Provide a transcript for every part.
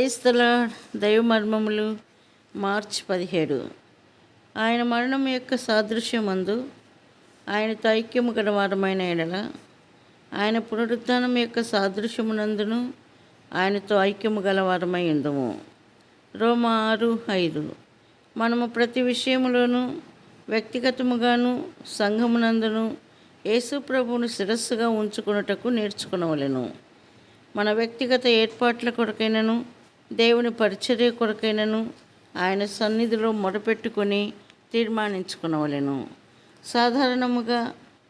Praise the lord. దైవ మర్మములు మార్చి 17. ఆయన మరణం యొక్క సాదృశ్యమందు ఆయనతో ఐక్యము గల వారమైన ఎడల ఆయన పునరుద్ధానం యొక్క సాదృశ్యమునందును ఆయనతో ఐక్యము గల వారమై ఉందము. రోమా 6:5. మనము ప్రతి విషయములోనూ వ్యక్తిగతముగాను సంఘమునందును యేసు ప్రభువును శిరస్సుగా ఉంచుకొనుటకు నేర్చుకునవలెను. మన వ్యక్తిగత ఏర్పాట్ల కొరకైనను దేవుని పరిచర్య కొరకైనను ఆయన సన్నిధిలో మొరపెట్టుకొని తీర్మానించుకునవలెను. సాధారణముగా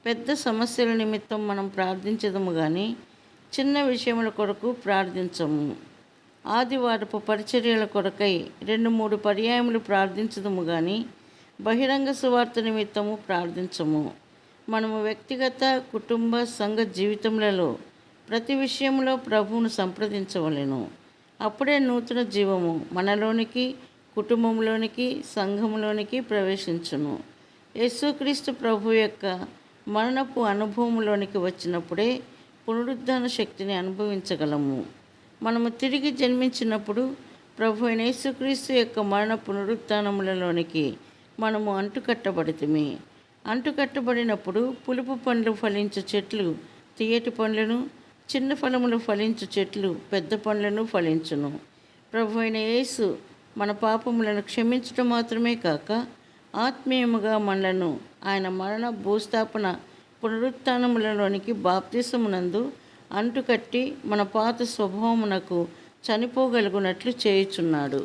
పెద్ద సమస్యల నిమిత్తం మనం ప్రార్థించదము కానీ చిన్న విషయముల కొరకు ప్రార్థించము. ఆదివారపు పరిచర్యల కొరకై 2-3 పర్యాయములు ప్రార్థించదము కానీ బహిరంగ సువార్త నిమిత్తము ప్రార్థించము. మనము వ్యక్తిగత కుటుంబ సంఘ జీవితములలో ప్రతి విషయంలో ప్రభువును సంప్రదించవలెను. అప్పుడే నూతన జీవము మనలోనికి, కుటుంబంలోనికి, సంఘంలోనికి ప్రవేశించును. యేసుక్రీస్తు ప్రభు యొక్క మరణపు అనుభవంలోనికి వచ్చినప్పుడే పునరుద్ధాన శక్తిని అనుభవించగలము. మనము తిరిగి జన్మించినప్పుడు ప్రభు అయిన యేసుక్రీస్తు యొక్క మరణ పునరుద్ధానములలోనికి మనము అంటుకట్టబడితిమి. అంటుకట్టబడినప్పుడు పులుపు పండ్లు ఫలించు చెట్లు తీయటి పండ్లను, చిన్న ఫలములు ఫలించు చెట్లు పెద్ద పండ్లను ఫలించును. ప్రభు అయిన యేసు మన పాపములను క్షమించడం మాత్రమే కాక ఆత్మీయముగా మనలను ఆయన మరణ భూస్థాపన పునరుత్థానములలోనికి బాప్తిసమునందు అంటుకట్టి మన పాత స్వభావమునకు చనిపోగలుగునట్లు చేయుచున్నాడు.